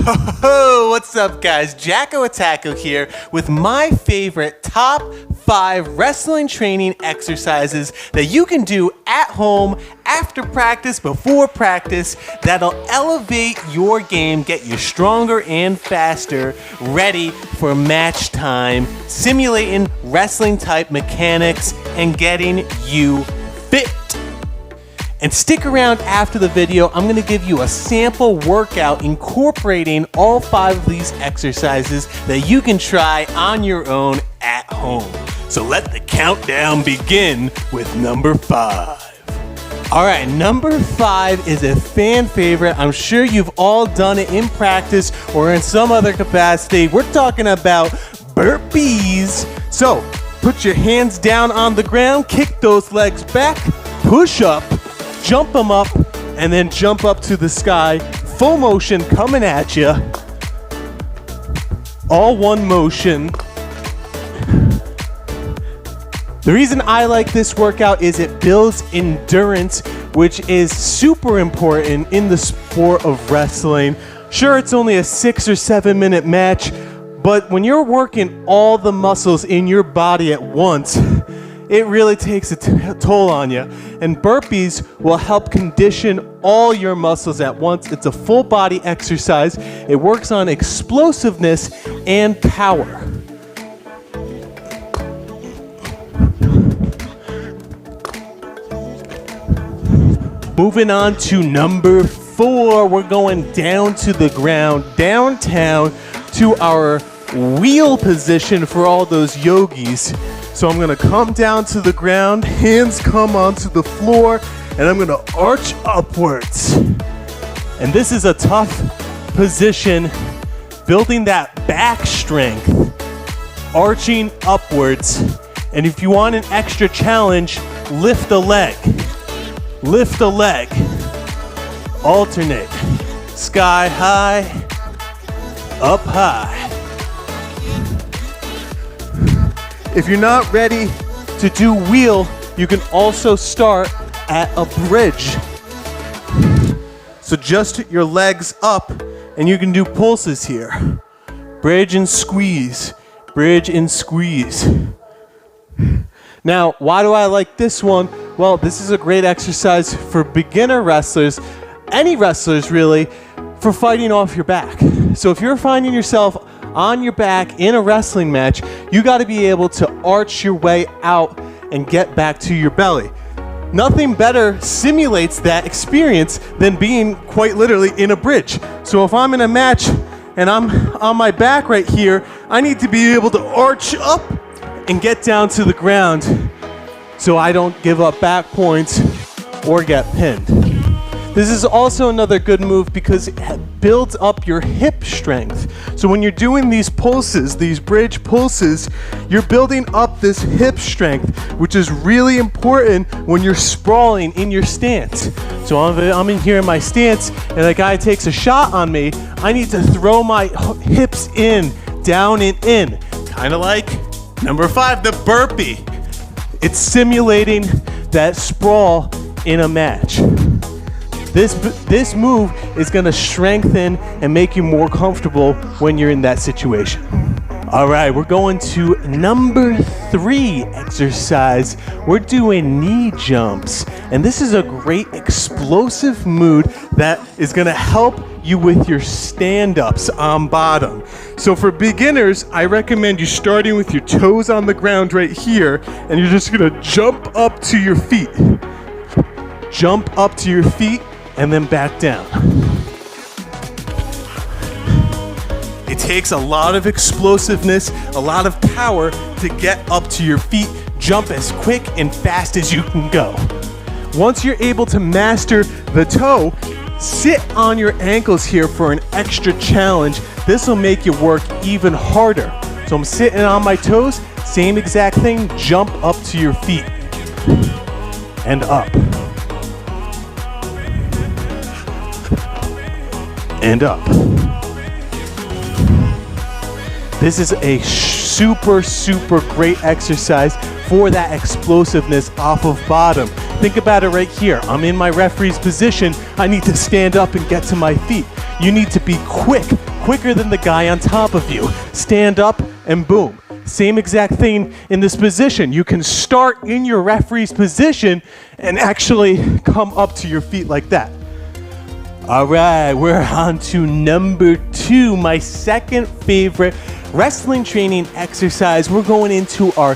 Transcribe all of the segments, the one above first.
Ho, what's up guys? Jacko Attacko here with my favorite top 5 wrestling training exercises that you can do at home, after practice, before practice, that'll elevate your game, get you stronger and faster, ready for match time, simulating wrestling type mechanics and getting you fit. And stick around after the video. I'm gonna give you a sample workout incorporating all 5 of these exercises that you can try on your own at home. So let the countdown begin with number 5. All right, number 5 is a fan favorite. I'm sure you've all done it in practice or in some other capacity. We're talking about burpees. So put your hands down on the ground, kick those legs back, push up, jump them up, and then jump up to the sky. Full motion coming at you. All one motion. The reason I like this workout is it builds endurance, which is super important in the sport of wrestling. Sure, it's only a 6 or 7 minute match, but when you're working all the muscles in your body at once, it really takes a toll on you. And burpees will help condition all your muscles at once. It's a full body exercise. It works on explosiveness and power. Moving on to number 4, we're going down to the ground, downtown to our wheel position for all those yogis. So I'm gonna come down to the ground, hands come onto the floor, and I'm gonna arch upwards. And this is a tough position, building that back strength, arching upwards. And if you want an extra challenge, lift a leg. Lift a leg. Alternate. Sky high, up high. If you're not ready to do wheel, you can also start at a bridge. So just your legs up and you can do pulses here. Bridge and squeeze, bridge and squeeze. Now, why do I like this one? Well, this is a great exercise for beginner wrestlers, any wrestlers really, for fighting off your back. So if you're finding yourself on your back in a wrestling match, you got to be able to arch your way out and get back to your belly. Nothing better simulates that experience than being quite literally in a bridge. So if I'm in a match and I'm on my back right here, I need to be able to arch up and get down to the ground so I don't give up back points or get pinned. This is also another good move because it builds up your hip strength. So when you're doing these pulses, these bridge pulses, you're building up this hip strength, which is really important when you're sprawling in your stance. So I'm in here in my stance and a guy takes a shot on me, I need to throw my hips in, down and in. Kind of like number 5, the burpee. It's simulating that sprawl in a match. This move is going to strengthen and make you more comfortable when you're in that situation. All right, we're going to number 3 exercise. We're doing knee jumps. And this is a great explosive move that is going to help you with your stand-ups on bottom. So for beginners, I recommend you starting with your toes on the ground right here, and you're just going to jump up to your feet. Jump up to your feet and then back down. It takes a lot of explosiveness, a lot of power to get up to your feet. Jump as quick and fast as you can go. Once you're able to master the toe, sit on your ankles here for an extra challenge. This will make you work even harder. So I'm sitting on my toes, same exact thing, jump up to your feet and up. And up. This is a super great exercise for that explosiveness off of bottom. Think about it right here. I'm in my referee's position. I need to stand up and get to my feet. You need to be quick, quicker than the guy on top of you. Stand up and boom. Same exact thing in this position. You can start in your referee's position and actually come up to your feet like that. All right, we're on to number 2, my second favorite wrestling training exercise. We're going into our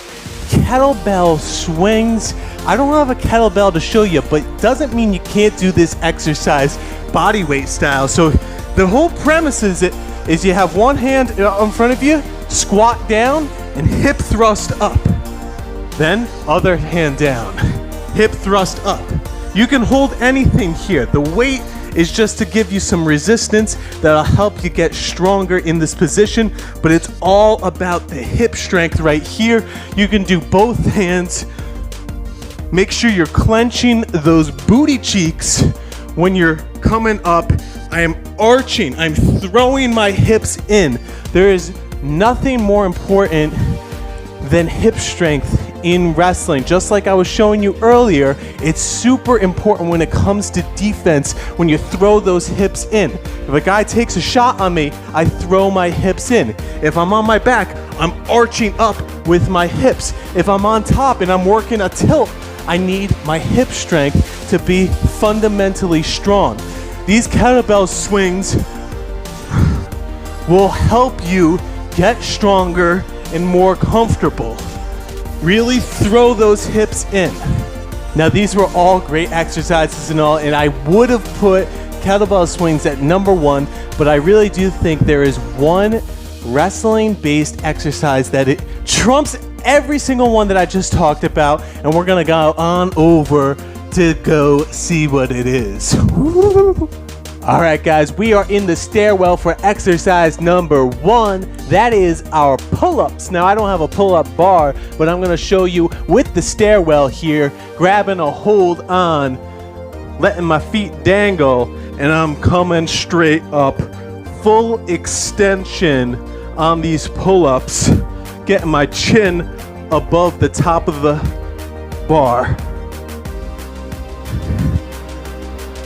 kettlebell swings. I don't have a kettlebell to show you, but doesn't mean you can't do this exercise body weight style. So the whole premise is you have one hand in front of you, squat down, and hip thrust up. Then other hand down, hip thrust up. You can hold anything here. The weight is just to give you some resistance that'll help you get stronger in this position, but it's all about the hip strength right here. You can do both hands. Make sure you're clenching those booty cheeks when you're coming up. I am arching, I'm throwing my hips in. There is nothing more important than hip strength in wrestling. Just like I was showing you earlier, it's super important when it comes to defense when you throw those hips in. If a guy takes a shot on me, I throw my hips in. If I'm on my back, I'm arching up with my hips. If I'm on top and I'm working a tilt, I need my hip strength to be fundamentally strong. These kettlebell swings will help you get stronger and more comfortable. Really throw those hips in. Now these were all great exercises and all, and I would have put kettlebell swings at number 1, but I really do think there is one wrestling-based exercise that it trumps every single one that I just talked about, and we're gonna go on over to go see what it is. All right, guys, we are in the stairwell for exercise number 1. That is our pull-ups. Now, I don't have a pull-up bar, but I'm gonna show you with the stairwell here, grabbing a hold on, letting my feet dangle, and I'm coming straight up, full extension on these pull-ups, getting my chin above the top of the bar.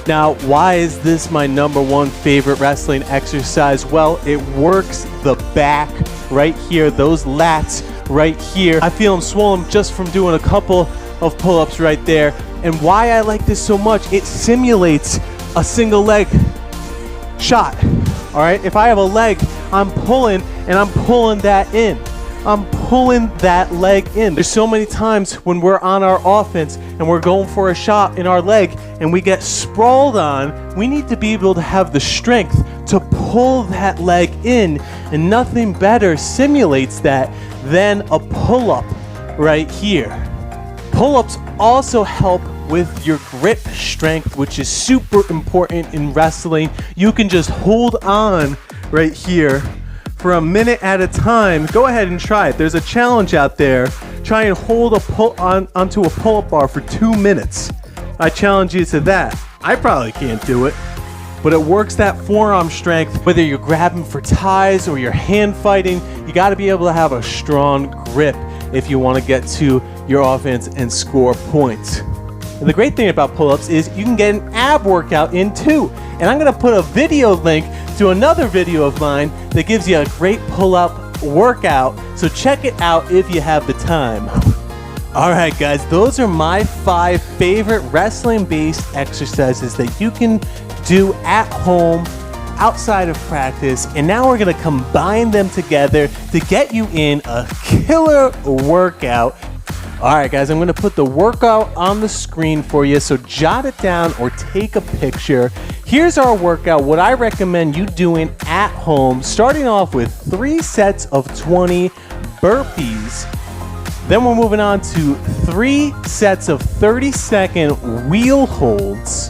Now, why is this my number 1 favorite wrestling exercise? Well, it works the back right here, those lats right here. I feel them swollen just from doing a couple of pull-ups right there. And why I like this so much, it simulates a single leg shot. All right, if I have a leg, I'm pulling and I'm pulling that in. I'm pulling that leg in. There's so many times when we're on our offense and we're going for a shot in our leg and we get sprawled on, we need to be able to have the strength to pull that leg in, and nothing better simulates that than a pull-up right here. Pull-ups also help with your grip strength, which is super important in wrestling. You can just hold on right here for a minute at a time. Go ahead and try it. There's a challenge out there. Try and hold onto a pull-up bar for 2 minutes. I challenge you to that. I probably can't do it, but it works that forearm strength. Whether you're grabbing for ties or you're hand fighting, you got to be able to have a strong grip if you want to get to your offense and score points. And the great thing about pull-ups is you can get an ab workout in too. And I'm going to put a video link to another video of mine that gives you a great pull-up workout. So check it out if you have the time. All right, guys, those are my 5 favorite wrestling-based exercises that you can do at home, outside of practice. And now we're going to combine them together to get you in a killer workout. All right, guys, I'm going to put the workout on the screen for you, so jot it down or take a picture. Here's our workout, what I recommend you doing at home, starting off with 3 sets of 20 burpees. Then we're moving on to 3 sets of 30-second wheel holds,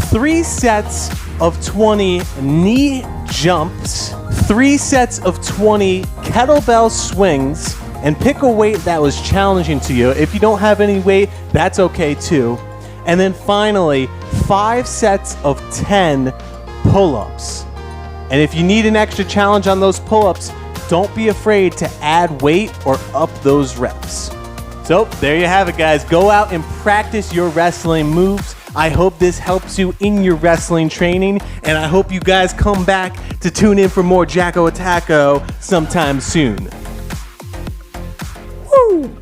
3 sets of 20 knee jumps, 3 sets of 20 kettlebell swings, and pick a weight that was challenging to you. If you don't have any weight, that's okay too. And then finally, 5 sets of 10 pull-ups. And if you need an extra challenge on those pull-ups, don't be afraid to add weight or up those reps. So there you have it, guys. Go out and practice your wrestling moves. I hope this helps you in your wrestling training, and I hope you guys come back to tune in for more Jacko Attacko sometime soon. Woo!